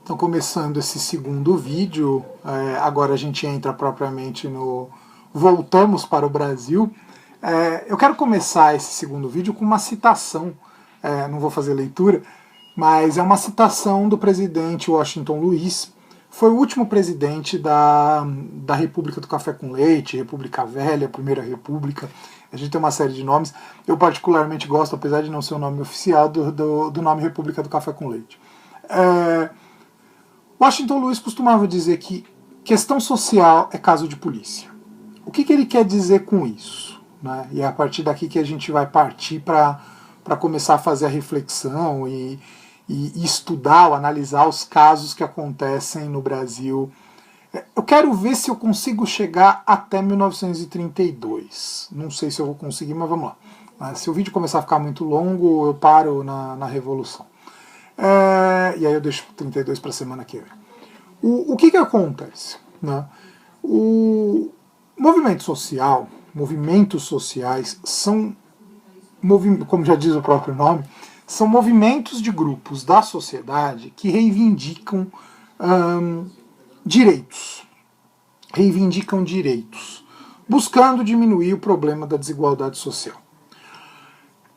Então, começando esse segundo vídeo, agora a gente entra propriamente no Voltamos para o Brasil. Eu quero começar esse segundo vídeo com uma citação, não vou fazer leitura, mas é uma citação do presidente Washington Luiz. Foi o último presidente da República do Café com Leite, República Velha, Primeira República. A gente tem uma série de nomes. Eu particularmente gosto, apesar de não ser o nome oficial, do nome República do Café com Leite. Washington Luiz costumava dizer que questão social é caso de polícia. O que ele quer dizer com isso? Né? E é a partir daqui que a gente vai partir para começar a fazer a reflexão e estudar ou analisar os casos que acontecem no Brasil. Eu quero ver se eu consigo chegar até 1932. Não sei se eu vou conseguir, mas vamos lá. Se o vídeo começar a ficar muito longo, eu paro na Revolução. E aí eu deixo 32 para a semana que vem. O que acontece? Né? O movimento social, movimentos sociais são, como já diz o próprio nome, são movimentos de grupos da sociedade que reivindicam direitos, buscando diminuir o problema da desigualdade social.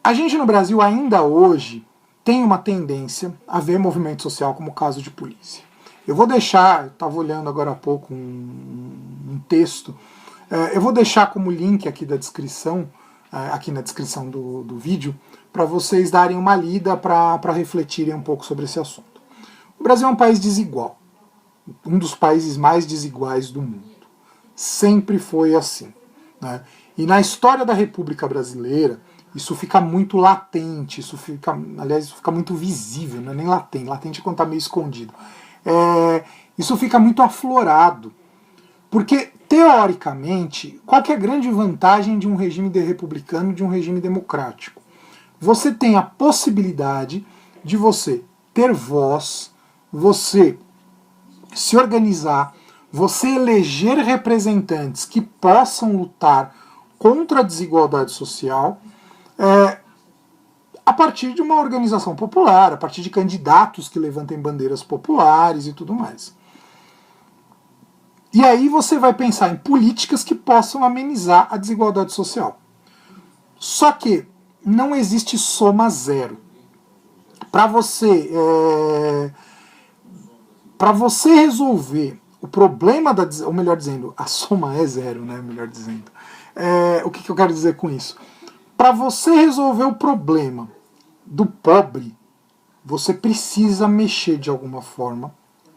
A gente no Brasil ainda hoje tem uma tendência a ver movimento social como caso de polícia. Eu vou deixar, eu estava olhando agora há pouco um texto, eu vou deixar como link aqui da descrição, aqui na descrição do vídeo, para vocês darem uma lida para refletirem um pouco sobre esse assunto. O Brasil é um país desigual, um dos países mais desiguais do mundo. Sempre foi assim. Né? E na história da República Brasileira, isso fica muito latente, isso fica muito visível, não é nem latente, latente é quando está meio escondido. Isso fica muito aflorado, porque, teoricamente, qual que é a grande vantagem de um regime republicano e de um regime democrático? Você tem a possibilidade de você ter voz, você se organizar, você eleger representantes que possam lutar contra a desigualdade social, a partir de uma organização popular, a partir de candidatos que levantem bandeiras populares e tudo mais. E aí você vai pensar em políticas que possam amenizar a desigualdade social. Só que não existe soma zero. Para você resolver o problema ou melhor dizendo, a soma é zero, né? Melhor dizendo. O que eu quero dizer com isso? Para você resolver o problema do pobre, você precisa mexer de alguma forma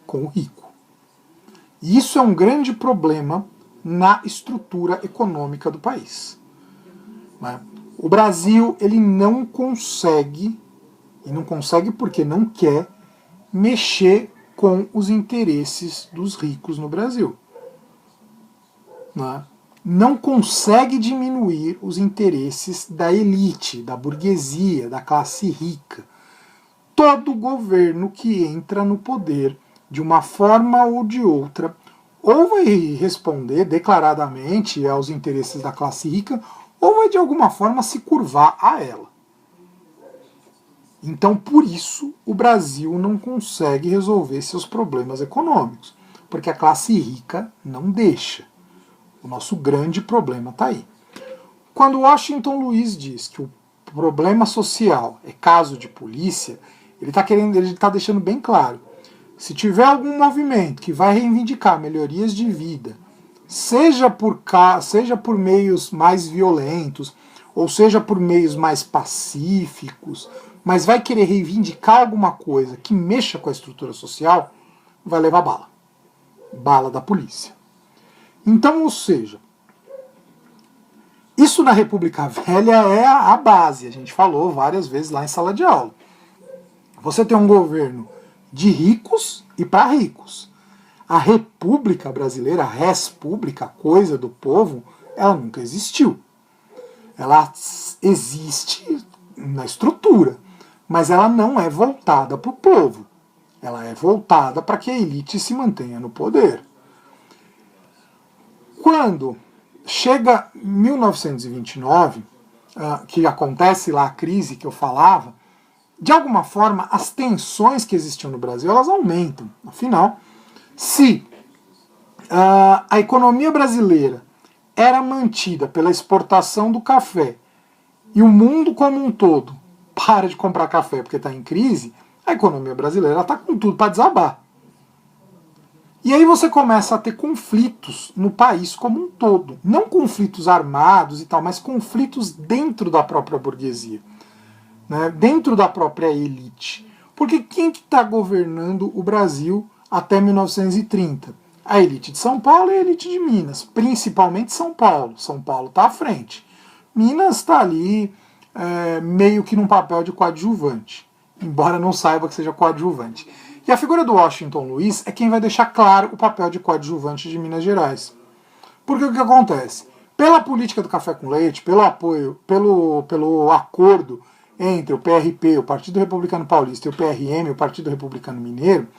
com o rico. E isso é um grande problema na estrutura econômica do país. Né? O Brasil ele não consegue, e não consegue porque não quer, mexer com os interesses dos ricos no Brasil. Né? Não consegue diminuir os interesses da elite, da burguesia, da classe rica. Todo governo que entra no poder, de uma forma ou de outra, ou vai responder declaradamente aos interesses da classe rica, ou vai de alguma forma se curvar a ela. Então, por isso, o Brasil não consegue resolver seus problemas econômicos, porque a classe rica não deixa. O nosso grande problema está aí. Quando Washington Luiz diz que o problema social é caso de polícia, ele está deixando bem claro. Se tiver algum movimento que vai reivindicar melhorias de vida, seja por meios mais violentos, ou seja por meios mais pacíficos, mas vai querer reivindicar alguma coisa que mexa com a estrutura social, vai levar bala. Bala da polícia. Então, ou seja, isso na República Velha é a base, a gente falou várias vezes lá em sala de aula. Você tem um governo de ricos e para ricos. A República Brasileira, a res pública, coisa do povo, ela nunca existiu. Ela existe na estrutura, mas ela não é voltada para o povo. Ela é voltada para que a elite se mantenha no poder. Quando chega 1929, que acontece lá a crise que eu falava, de alguma forma, as tensões que existiam no Brasil, elas aumentam. Afinal, se a economia brasileira era mantida pela exportação do café e o mundo como um todo para de comprar café porque está em crise, a economia brasileira está com tudo para desabar. E aí você começa a ter conflitos no país como um todo. Não conflitos armados e tal, mas conflitos dentro da própria burguesia, né? Dentro da própria elite. Porque quem que está governando o Brasil até 1930? A elite de São Paulo e a elite de Minas, principalmente São Paulo. São Paulo está à frente. Minas está ali meio que num papel de coadjuvante, embora não saiba que seja coadjuvante. E a figura do Washington Luiz é quem vai deixar claro o papel de coadjuvante de Minas Gerais. Porque o que acontece? Pela política do café com leite, pelo apoio, pelo acordo entre o PRP, o Partido Republicano Paulista, e o PRM, o Partido Republicano Mineiro,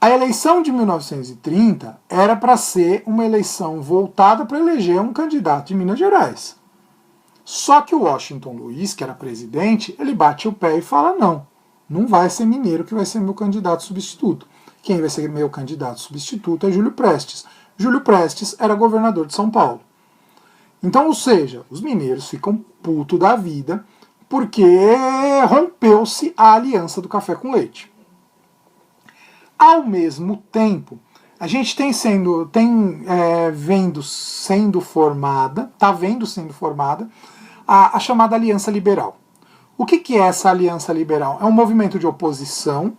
a eleição de 1930 era para ser uma eleição voltada para eleger um candidato de Minas Gerais. Só que o Washington Luiz, que era presidente, ele bate o pé e fala: não vai ser mineiro que vai ser meu candidato substituto. Quem vai ser meu candidato substituto é Júlio Prestes. Júlio Prestes era governador de São Paulo. Então, ou seja, os mineiros ficam puto da vida porque rompeu-se a aliança do café com leite. Ao mesmo tempo, a gente está vendo sendo formada a chamada Aliança Liberal. O que é essa Aliança Liberal? É um movimento de oposição,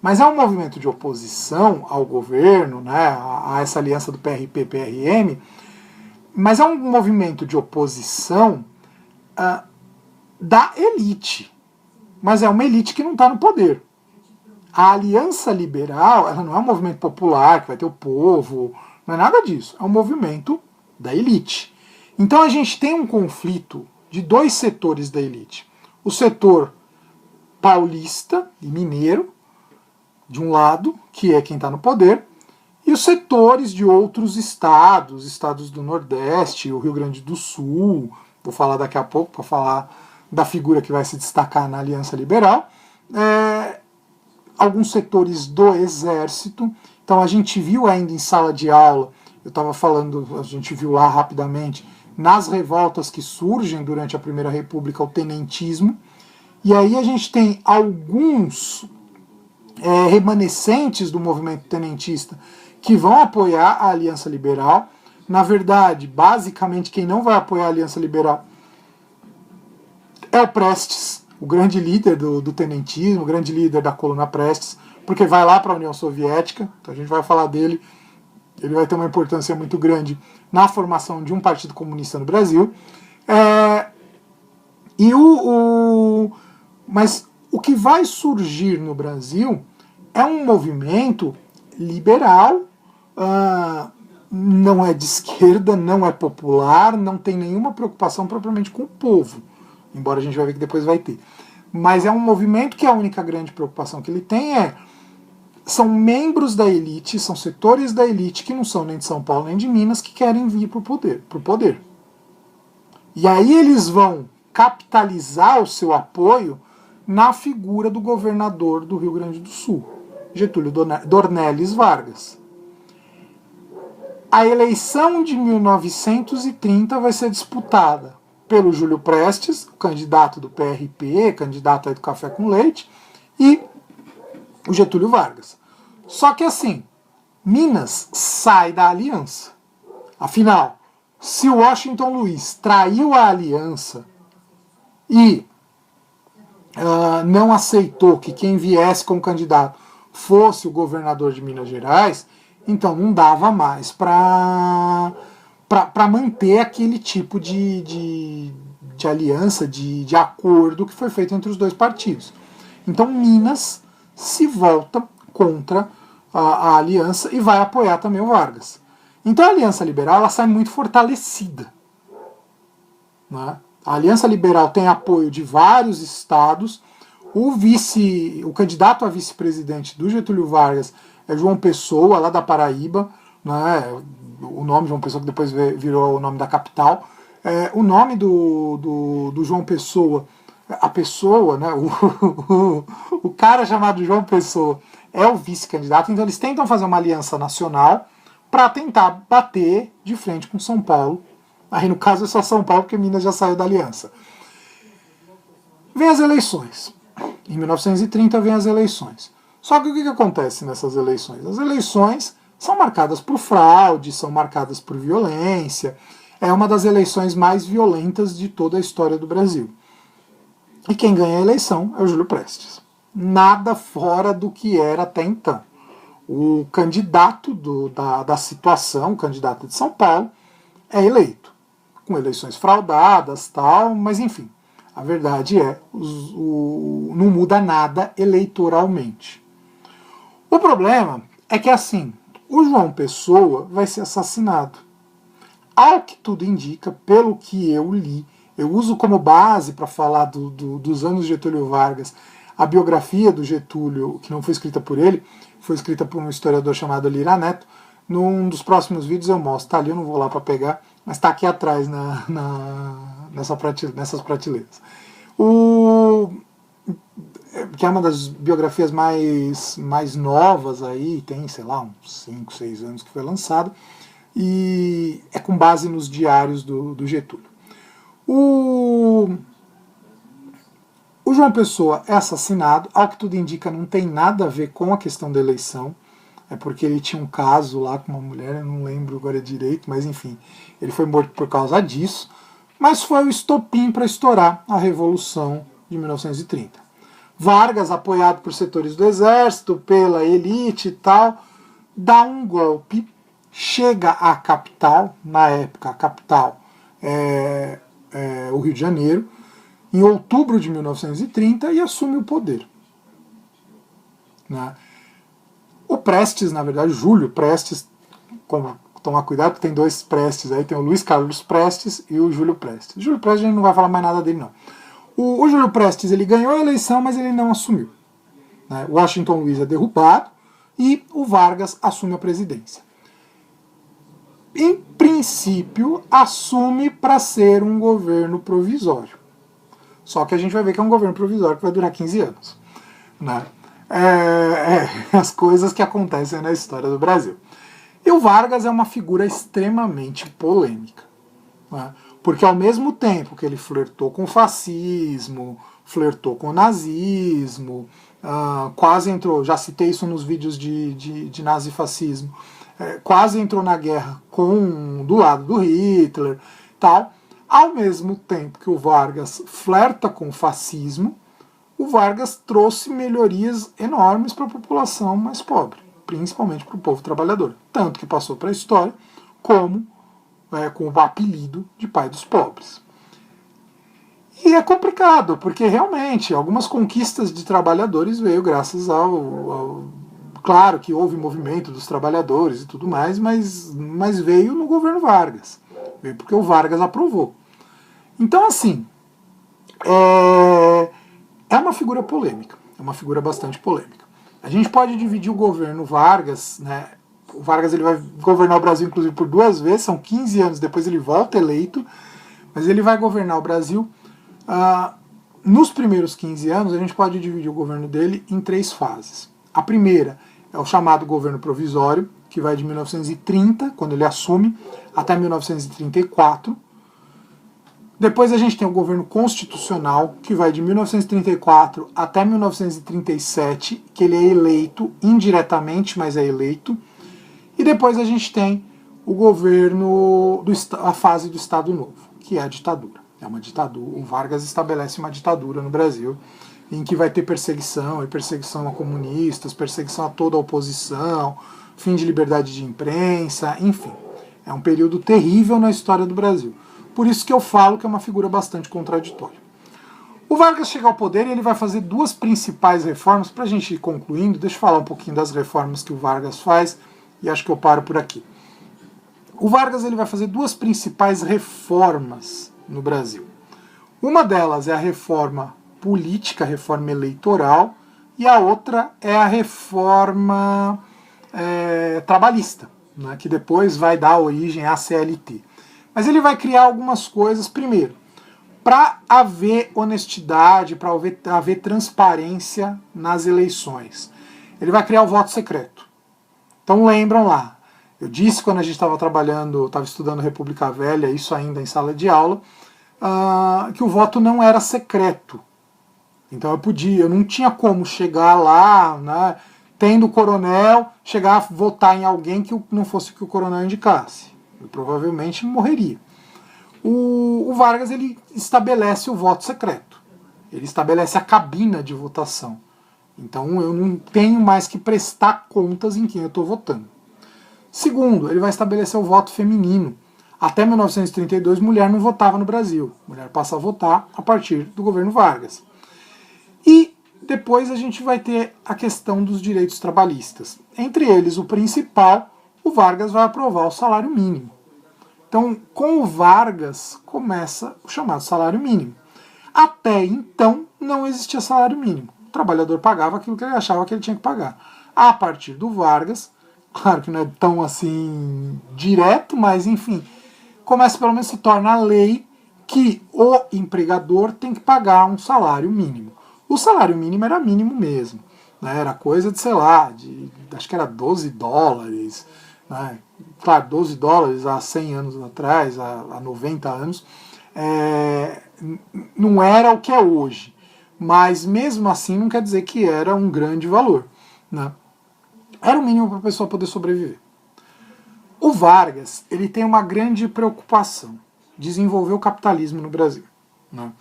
mas é um movimento de oposição ao governo, né, a essa aliança do PRP-PRM, mas é um movimento de oposição da elite. Mas é uma elite que não está no poder. A Aliança Liberal, ela não é um movimento popular, que vai ter o povo, não é nada disso. É um movimento da elite. Então a gente tem um conflito de dois setores da elite. O setor paulista e mineiro, de um lado, que é quem está no poder, e os setores de outros estados, estados do Nordeste, o Rio Grande do Sul, vou falar daqui a pouco para falar da figura que vai se destacar na Aliança Liberal, alguns setores do Exército. Então a gente viu ainda em sala de aula, eu estava falando, a gente viu lá rapidamente, nas revoltas que surgem durante a Primeira República, o tenentismo, e aí a gente tem alguns remanescentes do movimento tenentista que vão apoiar a Aliança Liberal. Na verdade, basicamente, quem não vai apoiar a Aliança Liberal é o Prestes, o grande líder do tenentismo, o grande líder da coluna Prestes, porque vai lá para a União Soviética, então a gente vai falar dele, ele vai ter uma importância muito grande na formação de um partido comunista no Brasil. Mas o que vai surgir no Brasil é um movimento liberal, não é de esquerda, não é popular, não tem nenhuma preocupação propriamente com o povo, embora a gente vai ver que depois vai ter. Mas é um movimento que a única grande preocupação que ele tem são membros da elite, são setores da elite que não são nem de São Paulo nem de Minas, que querem vir para o poder. E aí eles vão capitalizar o seu apoio na figura do governador do Rio Grande do Sul, Getúlio Dornelles Vargas. A eleição de 1930 vai ser disputada pelo Júlio Prestes, o candidato do PRP, candidato aí do café com leite, e o Getúlio Vargas. Só que assim, Minas sai da aliança. Afinal, se o Washington Luiz traiu a aliança e não aceitou que quem viesse como candidato fosse o governador de Minas Gerais, então não dava mais para manter aquele tipo de aliança, de acordo que foi feito entre os dois partidos. Então Minas se volta contra a aliança e vai apoiar também o Vargas. Então a Aliança Liberal ela sai muito fortalecida, né? A Aliança Liberal tem apoio de vários estados. O candidato a vice-presidente do Getúlio Vargas é João Pessoa, lá da Paraíba, né? O nome João Pessoa que depois virou o nome da capital. O nome do João Pessoa a pessoa, né, o cara chamado João Pessoa é o vice-candidato, então eles tentam fazer uma aliança nacional para tentar bater de frente com São Paulo. Aí no caso é só São Paulo, porque Minas já saiu da aliança. Vem as eleições. Em 1930 vem as eleições. Só que o que acontece nessas eleições? As eleições são marcadas por fraude, são marcadas por violência. É uma das eleições mais violentas de toda a história do Brasil. E quem ganha a eleição é o Júlio Prestes. Nada fora do que era até então. O candidato da situação, o candidato de São Paulo, é eleito. Com eleições fraudadas, tal, mas enfim. A verdade é, não muda nada eleitoralmente. O problema é que assim, o João Pessoa vai ser assassinado. Ao que tudo indica, pelo que eu li, eu uso como base para falar dos anos de Getúlio Vargas, a biografia do Getúlio, que não foi escrita por ele, foi escrita por um historiador chamado Lira Neto. Num dos próximos vídeos eu mostro, tá ali, eu não vou lá para pegar, mas está aqui atrás nessas prateleiras. Que é uma das biografias mais novas aí, tem, sei lá, uns 5, 6 anos que foi lançado, e é com base nos diários do Getúlio. O João Pessoa é assassinado, ao que tudo indica não tem nada a ver com a questão da eleição, é porque ele tinha um caso lá com uma mulher, eu não lembro agora direito, mas enfim, ele foi morto por causa disso, mas foi o estopim para estourar a Revolução de 1930. Vargas, apoiado por setores do exército, pela elite e tal, dá um golpe, chega à capital, na época a capital é o Rio de Janeiro, em outubro de 1930 e assume o poder. Né? O Prestes, na verdade, Júlio Prestes, tomar cuidado porque tem dois Prestes aí, tem o Luiz Carlos Prestes e o Júlio Prestes. O Júlio Prestes a gente não vai falar mais nada dele não. O Júlio Prestes ele ganhou a eleição, mas ele não assumiu. Né? O Washington Luiz é derrubado e o Vargas assume a presidência. Em princípio, assume para ser um governo provisório. Só que a gente vai ver que é um governo provisório que vai durar 15 anos. Né? As coisas que acontecem na história do Brasil. E o Vargas é uma figura extremamente polêmica. Né? Porque ao mesmo tempo que ele flertou com o fascismo, flertou com o nazismo, quase entrou, já citei isso nos vídeos de nazifascismo, quase entrou na guerra do lado do Hitler, tal. Ao mesmo tempo que o Vargas flerta com o fascismo, o Vargas trouxe melhorias enormes para a população mais pobre, principalmente para o povo trabalhador. Tanto que passou para a história como com o apelido de pai dos pobres. E é complicado, porque realmente algumas conquistas de trabalhadores veio graças ao claro que houve movimento dos trabalhadores e tudo mais, mas veio no governo Vargas. Veio porque o Vargas aprovou. Então, assim, é uma figura polêmica, é uma figura bastante polêmica. A gente pode dividir o governo Vargas, né? O Vargas ele vai governar o Brasil, inclusive, por 2 vezes, são 15 anos, depois ele volta eleito, mas ele vai governar o Brasil. Nos primeiros 15 anos, a gente pode dividir o governo dele em 3 fases. A primeira é o chamado governo provisório, que vai de 1930, quando ele assume, até 1934. Depois a gente tem o governo constitucional, que vai de 1934 até 1937, que ele é eleito indiretamente, mas é eleito. E depois a gente tem o governo, a fase do Estado Novo, que é a ditadura. É uma ditadura. O Vargas estabelece uma ditadura no Brasil, em que vai ter perseguição a comunistas, perseguição a toda a oposição, fim de liberdade de imprensa, enfim. É um período terrível na história do Brasil. Por isso que eu falo que é uma figura bastante contraditória. O Vargas chega ao poder e ele vai fazer 2 principais reformas. Para a gente ir concluindo, deixa eu falar um pouquinho das reformas que o Vargas faz, e acho que eu paro por aqui. O Vargas ele vai fazer 2 principais reformas no Brasil. Uma delas é a reforma política, a reforma eleitoral, e a outra é a reforma trabalhista, né, que depois vai dar origem à CLT. Mas ele vai criar algumas coisas. Primeiro, para haver honestidade, para haver transparência nas eleições. Ele vai criar o voto secreto. Então lembram lá, eu disse quando a gente estava trabalhando, estava estudando República Velha, isso ainda em sala de aula, que o voto não era secreto. Então eu não tinha como chegar lá, né, tendo o coronel, chegar a votar em alguém que não fosse o que o coronel indicasse. Eu provavelmente morreria. O Vargas, ele estabelece o voto secreto. Ele estabelece a cabina de votação. Então eu não tenho mais que prestar contas em quem eu estou votando. Segundo, ele vai estabelecer o voto feminino. Até 1932, mulher não votava no Brasil. Mulher passa a votar a partir do governo Vargas. E depois a gente vai ter a questão dos direitos trabalhistas. Entre eles, o principal, o Vargas vai aprovar o salário mínimo. Então, com o Vargas, começa o chamado salário mínimo. Até então, não existia salário mínimo. O trabalhador pagava aquilo que ele achava que ele tinha que pagar. A partir do Vargas, claro que não é tão assim direto, mas enfim, começa pelo menos se torna lei que o empregador tem que pagar um salário mínimo. O salário mínimo era mínimo mesmo, né? Era coisa de, sei lá, acho que era $12, né? Claro, $12 há 100 anos atrás, há 90 anos, não era o que é hoje, mas mesmo assim não quer dizer que era um grande valor, né? Era o mínimo para a pessoa poder sobreviver. O Vargas, ele tem uma grande preocupação: desenvolver o capitalismo no Brasil, né?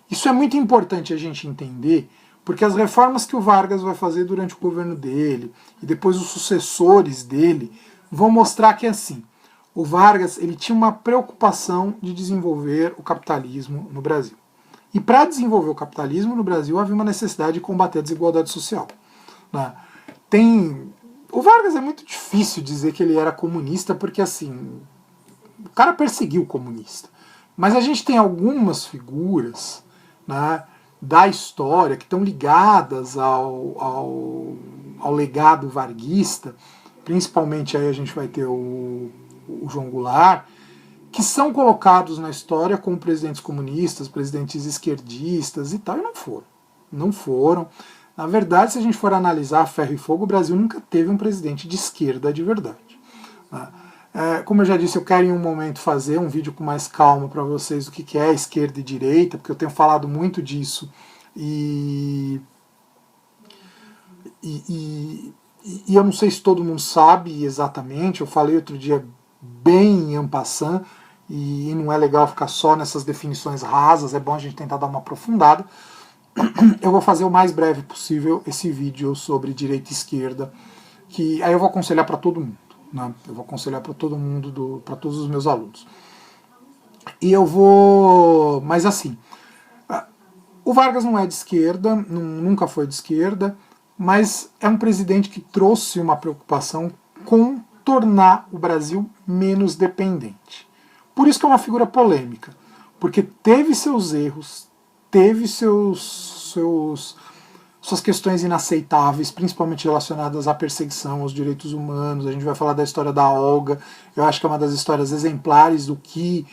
Isso é muito importante a gente entender, porque as reformas que o Vargas vai fazer durante o governo dele, e depois os sucessores dele, vão mostrar que assim, o Vargas, ele tinha uma preocupação de desenvolver o capitalismo no Brasil. E para desenvolver o capitalismo no Brasil havia uma necessidade de combater a desigualdade social, né? O Vargas é muito difícil dizer que ele era comunista, porque assim, o cara perseguiu o comunista. Mas a gente tem algumas figuras, né, da história que estão ligadas ao legado varguista, principalmente aí a gente vai ter o João Goulart, que são colocados na história como presidentes comunistas, presidentes esquerdistas e tal, e não foram. Não foram. Na verdade, se a gente for analisar a ferro e fogo, o Brasil nunca teve um presidente de esquerda de verdade, né? Como eu já disse, eu quero em um momento fazer um vídeo com mais calma para vocês do que é esquerda e direita, porque eu tenho falado muito disso e eu não sei se todo mundo sabe exatamente. Eu falei outro dia bem en passant, e não é legal ficar só nessas definições rasas, é bom a gente tentar dar uma aprofundada. Eu vou fazer o mais breve possível esse vídeo sobre direita e esquerda, que aí eu vou aconselhar para todo mundo, né? Eu vou aconselhar para todo mundo, para todos os meus alunos. E eu vou... Mas assim, o Vargas não é de esquerda, nunca foi de esquerda, mas é um presidente que trouxe uma preocupação com tornar o Brasil menos dependente. Por isso que é uma figura polêmica, porque teve seus erros, teve suas questões inaceitáveis, principalmente relacionadas à perseguição aos direitos humanos. A gente vai falar da história da Olga, eu acho que é uma das histórias exemplares do que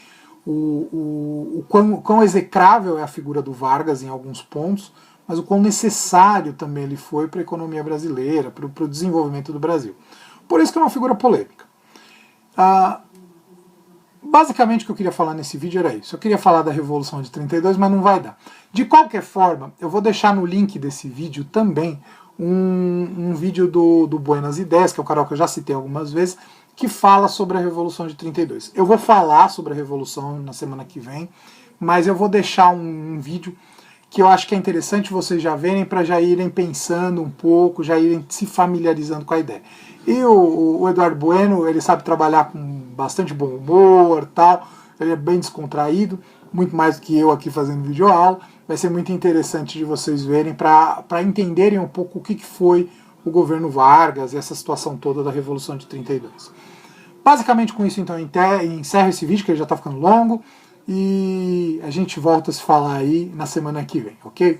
o quão execrável é a figura do Vargas em alguns pontos, mas o quão necessário também ele foi para a economia brasileira, para o desenvolvimento do Brasil. Por isso que é uma figura polêmica. Basicamente o que eu queria falar nesse vídeo era isso. Eu queria falar da Revolução de 32, mas não vai dar. De qualquer forma, eu vou deixar no link desse vídeo também um vídeo do Buenas Ideias, que é o canal que eu já citei algumas vezes, que fala sobre a Revolução de 32. Eu vou falar sobre a Revolução na semana que vem, mas eu vou deixar um vídeo que eu acho que é interessante vocês já verem, para já irem pensando um pouco, já irem se familiarizando com a ideia. E o Eduardo Bueno, ele sabe trabalhar com bastante bom humor, tal, ele é bem descontraído, muito mais do que eu aqui fazendo videoaula. Vai ser muito interessante de vocês verem, para entenderem um pouco o que foi o governo Vargas e essa situação toda da Revolução de 32. Basicamente com isso, então, eu encerro esse vídeo, que ele já está ficando longo, e a gente volta a se falar aí na semana que vem, ok?